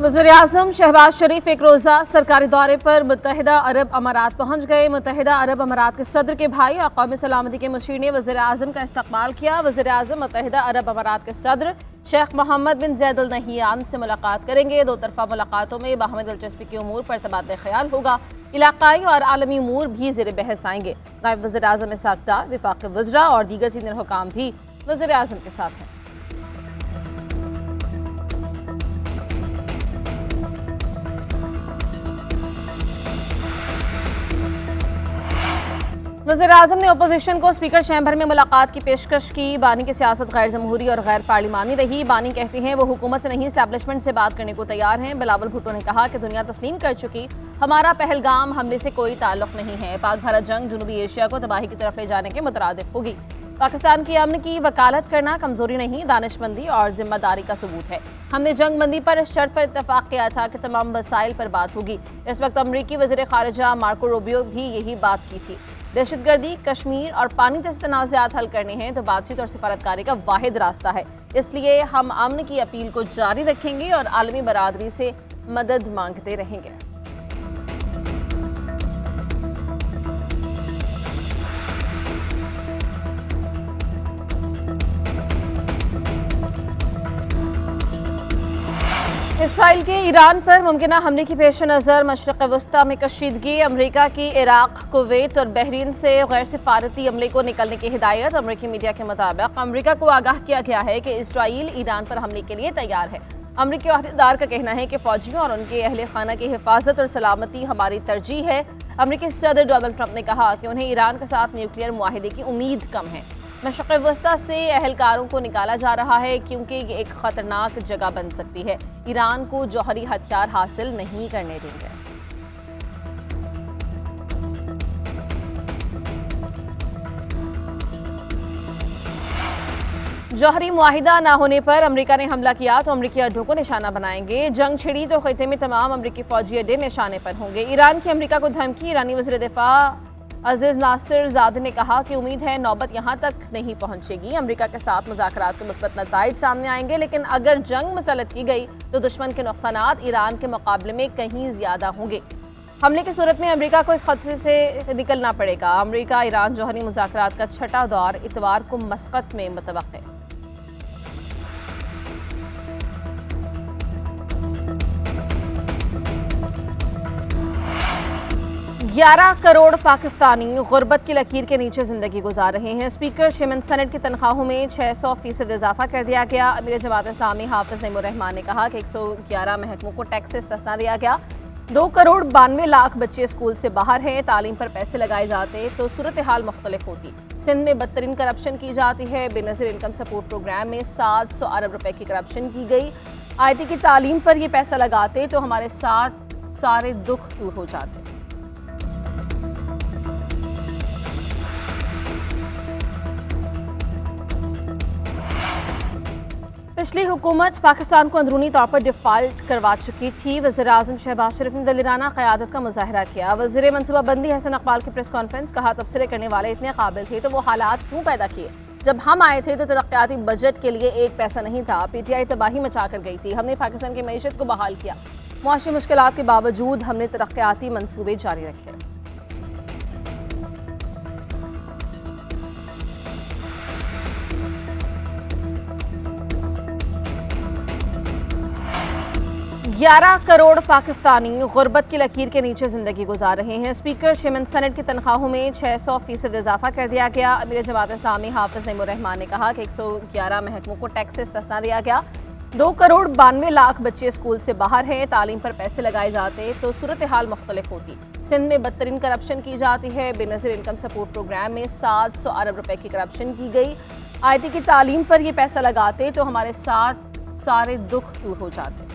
वज़ीर-ए-आज़म शहबाज शरीफ एक रोज़ा सरकारी दौरे पर मुत्तहिदा अरब अमारात पहुँच गए। मुत्तहिदा अरब अमारात के सदर के भाई और कौमी सलामती के मुशीर ने वज़ीर-ए-आज़म का इस्तकबाल किया। वज़ीर-ए-आज़म मुत्तहिदा अरब अमारात के सदर शेख मोहम्मद बिन ज़ैद अल नहियान से मुलाकात करेंगे। दो तरफ़ा मुलाकातों में बाहमी दिलचस्पी के उमूर पर तबादला ख्याल होगा। इलाकाई और आलमी उमूर भी ज़ेर बहस आएंगे। नायब वज़ीर-ए-आज़म इस्हाक़ डार, वफ़ाक़ी वज़रा और दीगर सीनियर हुकाम भी वज़ीर-ए-आज़म के साथ हैं। वज़ीर-ए-आज़म ने अपोजिशन को स्पीकर चैम्बर में मुलाकात की पेशकश की। बानी की सियासत गैर जमहूरी और गैर पार्लिमानी रही। बानी कहते हैं वो हुकूमत से नहीं इस्टेब्लिशमेंट से बात करने को तैयार हैं। बिलावल भुट्टो ने कहा कि दुनिया तस्लीम कर चुकी, हमारा पहलगाम हमले से कोई ताल्लुक नहीं है। पाक भारत जंग जनूबी एशिया को तबाही की तरफ ले जाने के मुतरादिफ होगी। पाकिस्तान की अमन की वकालत करना कमजोरी नहीं, दानिशमंदी और जिम्मेदारी का सबूत है। हमने जंग बंदी पर इस शर्त पर इत्तफाक किया था कि तमाम वसाइल पर बात होगी। इस वक्त अमरीकी वज़ीर ख़ारिजा मार्को रूबियो भी यही बात की थी। दहशतगर्दी, कश्मीर और पानी जैसे तनाज़ात हल करने हैं तो बातचीत और सिफारतकारी का वाहिद रास्ता है। इसलिए हम अमन की अपील को जारी रखेंगे और आलमी बरादरी से मदद मांगते रहेंगे। इसराइल के ईरान पर मुमकिना हमले की पेश नज़र मशरक़ वस्ता में कशीदगी। अमरीका की इराक, कुवैत और बहरीन से गैर सिफारती अमले को निकलने की हिदायत। अमरीकी मीडिया के मुताबिक अमरीका को आगाह किया गया है कि इसराइल ईरान पर हमले के लिए तैयार है। अमरीकी अहदेदार का कहना है कि फौजियों और उनके अहले खाना की हिफाजत और सलामती हमारी तरजीह है। अमरीकी सदर डोनाल्ड ट्रंप ने कहा कि उन्हें ईरान के साथ न्यूक्लियर मुआहिदे की उम्मीद कम है। मशरक़ वस्ता से अहलकारों को निकाला जा रहा है क्योंकि ये एक ख़तरनाक जगह बन सकती है। ईरान को जौहरी हथियार हासिल नहीं करने देंगे। जौहरी मुआहिदा ना होने पर अमरीका ने हमला किया तो अमरीकी अड्डों को निशाना बनाएंगे। जंग छिड़ी तो खिते में तमाम अमरीकी फौजी अड्डे निशाने पर होंगे। ईरान की अमरीका को धमकी। ईरानी वज़ीर दिफा अजीज नासिर ज़ाद ने कहा कि उम्मीद है नौबत यहाँ तक नहीं पहुँचेगी। अमरीका के साथ मुज़ाकरात के मुस्बत नताइज सामने आएंगे, लेकिन अगर जंग मुसल्लत की गई तो दुश्मन के नुकसानात ईरान के मुकाबले में कहीं ज़्यादा होंगे। हमले की सूरत में अमरीका को इस खतरे से निकलना पड़ेगा। अमरीका ईरान जौहरी मुज़ाकरात का छठा दौर इतवार को मस्कत में मुतवक्किल है। 11 करोड़ पाकिस्तानी गुर्बत की लकीर के नीचे ज़िंदगी गुजार रहे हैं। स्पीकर शिमन सेनेट की तनख्वाहों में 600% इजाफा कर दिया गया। अमीर जमात इस्लामी हाफिज नईमुर्रहमान ने कहा कि 111 महकमों को टैक्स से इस्तिस्ना दिया गया। 2 करोड़ 92 लाख बच्चे स्कूल से बाहर हैं। तालीम पर पैसे लगाए जाते तो सूरत हाल मुख्तलिफ होती। सिंध में बदतरीन करप्शन की जाती है। बेनज़ीर इनकम सपोर्ट प्रोग्राम में 700 अरब रुपए की करप्शन की गई। IT की तालीम पर ये पैसा लगाते तो हमारे साथ सारे दुख दूर हो जाते। पिछली हुकूमत पाकिस्तान को अंदरूनी तौर पर डिफ़ाल्ट करवा चुकी थी। वज़ीर-ए-आज़म शहबाज शरीफ ने दलेराना क़यादत का मुज़ाहरा किया। वज़ीर मनसूबाबंदी हसन इकबाल की प्रेस कॉन्फ्रेंस। कहा तबसरे करने वाले इतने काबिल थे तो वो हालात क्यों पैदा किए। जब हम आए थे तो तरक्याती बजट के लिए एक पैसा नहीं था। PTI तबाही मचा कर गई थी। हमने पाकिस्तान की मईशत को बहाल किया। मुआशी मुश्किलात के बावजूद हमने तरक्याती मनसूबे जारी रखे। 11 करोड़ पाकिस्तानी गुर्बत की लकीर के नीचे ज़िंदगी गुजार रहे हैं। स्पीकर शिमन सेनेट की तनख्वाहों में 600% इजाफा कर दिया गया। अमीर जमात इस्लामी हाफिज नईमुर्रहमान ने कहा कि 111 महकमों को टैक्स से इस्तिस्ना दिया गया। 2 करोड़ 92 लाख बच्चे स्कूल से बाहर हैं। तालीम पर पैसे लगाए जाते तो सूरत हाल मुख्तलिफ होती। सिंध में बदतरीन करप्शन की जाती है। बेनज़ीर इनकम सपोर्ट प्रोग्राम में 700 अरब रुपए की करप्शन की गई। IT की तालीम पर यह पैसा लगाते तो हमारे साथ सारे दुख दूर हो जाते।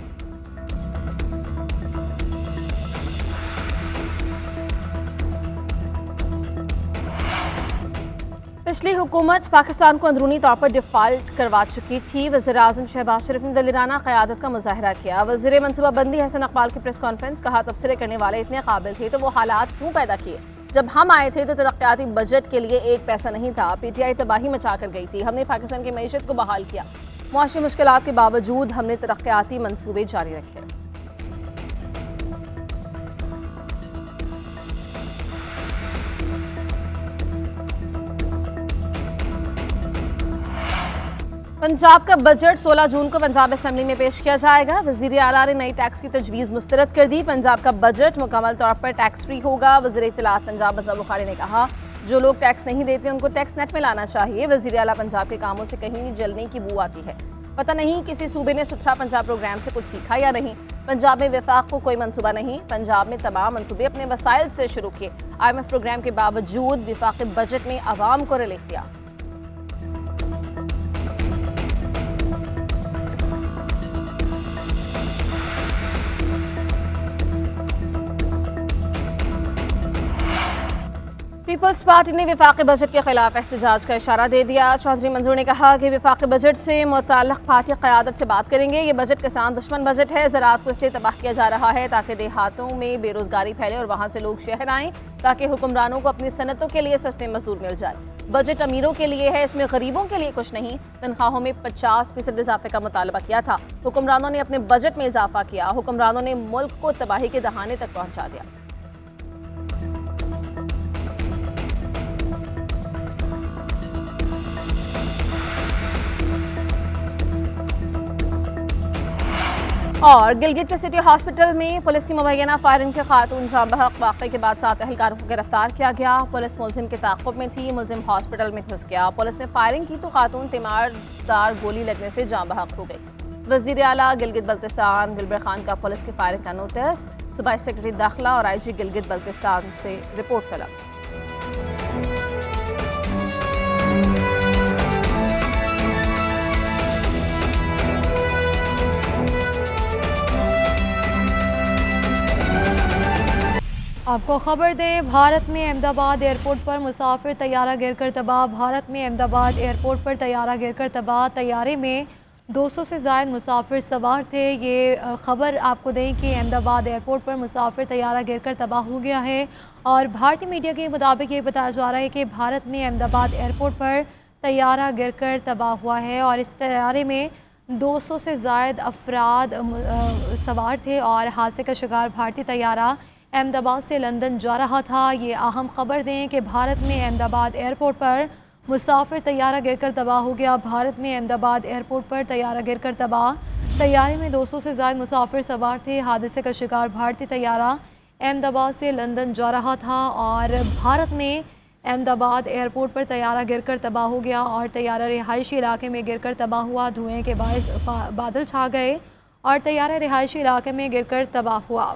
पिछली हुकूमत पाकिस्तान को अंदरूनी तौर पर डिफ़ाल्ट करवा चुकी थी। वज़ीर-ए-आज़म शहबाज शरीफ ने दलेराना क़यादत का मुज़ाहरा किया। वज़ीर मनसूबाबंदी हसन इकबाल की प्रेस कॉन्फ्रेंस। कहा तबसरे करने वाले इतने काबिल थे तो वो हालात क्यों पैदा किए। जब हम आए थे तो तरक्याती बजट के लिए एक पैसा नहीं था। PTI तबाही मचा कर गई थी। हमने पाकिस्तान की मईशत को बहाल किया। मुआशी मुश्किलात के बावजूद हमने तरक्याती मनसूबे जारी रखे। पंजाब का बजट 16 जून को पंजाब असेंबली में पेश किया जाएगा। वज़ीर आला ने नई टैक्स की तजवीज़ मुस्तरद कर दी। पंजाब का बजट मुकम्मल तौर पर टैक्स फ्री होगा। वज़ीर इत्तलात पंजाब अज़हर बुखारी ने कहा, जो लोग टैक्स नहीं देते उनको टैक्स नेट में लाना चाहिए। वज़ीर आला पंजाब के कामों से कहीं जलने की बू आती है। पता नहीं किसी सूबे ने सुथरा पंजाब प्रोग्राम से कुछ सीखा या नहीं। पंजाब में विफाक को कोई मंसूबा नहीं। पंजाब में तमाम मंसूबे अपने वसाइल से शुरू किए। IMF प्रोग्राम के बावजूद विफाक बजट में आवाम को रिलीफ दिया। पीपल्स पार्टी ने विफाकी बजट के खिलाफ एहतजाज का इशारा दे दिया। चौधरी मंजूर ने कहा कि विफाकी बजट से मुतल्लक़ पार्टी क़यादत से बात करेंगे। ये बजट किसान दुश्मन बजट है। ज़राअत को इसलिए तबाह किया जा रहा है ताकि देहातों में बेरोज़गारी फैले और वहाँ से लोग शहर आएँ, ताकि हुक्मरानों को अपनी सनतों के लिए सस्ते मजदूर मिल जाए। बजट अमीरों के लिए है, इसमें गरीबों के लिए कुछ नहीं। तनख्वाहों में 50% इजाफे का मुतालबा किया था। हुक्मरानों ने अपने बजट में इजाफा किया। हुक्मरानों ने मुल्क को तबाही के दहाने तक पहुँचा दिया। और गिलगित के सिटी हॉस्पिटल में पुलिस की मुबैना फायरिंग से खातून जाँ बहक। वाक़े के बाद 7 अहलकारों को गिरफ्तार किया गया। पुलिस मुलजिम के ताक़ुब में थी। मुलजिम हॉस्पिटल में घुस गया। पुलिस ने फायरिंग की तो खातून तीमारदार गोली लगने से जाँ बहक हो गई। वज़ीर आला गिलगित बल्तिस्तान दिलबर खान का पुलिस की फायरिंग का नोटिस। सूबाई सेक्रेटरी दाखिला और IG गिलगित बल्तिस्तान से रिपोर्ट तलब। आपको खबर दें, भारत में अहमदाबाद एयरपोर्ट पर मुसाफिर तैयारा गिरकर तबाह। भारत में अहमदाबाद एयरपोर्ट पर तैयारा गिरकर तबाह। तैयारे में 200 से ज़ायद मुसाफिर सवार थे। ये खबर आपको दें कि अहमदाबाद एयरपोर्ट पर मुसाफिर तैयारा गिरकर तबाह हो गया है। और भारतीय मीडिया के मुताबिक ये बताया जा रहा है कि भारत में अहमदाबाद एयरपोर्ट पर तैयारा गिरकर तबाह हुआ है और इस तैयारे में 200 से ज़ायद अफराद सवार थे और हादसे का शिकार भारतीय तैयारा अहमदाबाद से लंदन जा रहा था। ये अहम खबर दें कि भारत में अहमदाबाद एयरपोर्ट पर मुसाफिर तैयारा गिरकर तबाह हो गया। भारत में अहमदाबाद एयरपोर्ट पर तैयारा गिरकर तबाह। तैयारे में 200 से ज़्यादा मुसाफिर सवार थे। हादसे का शिकार भारतीय तैयारा अहमदाबाद से लंदन जा रहा था और भारत में अहमदाबाद एयरपोर्ट पर तैयारा गिरकर तबाह हो गया और तैयारा रिहायशी इलाके में गिरकर तबाह हुआ। धुएँ के बायस बादल छा गए और तैयारा रिहायशी इलाके में गिरकर तबाह हुआ।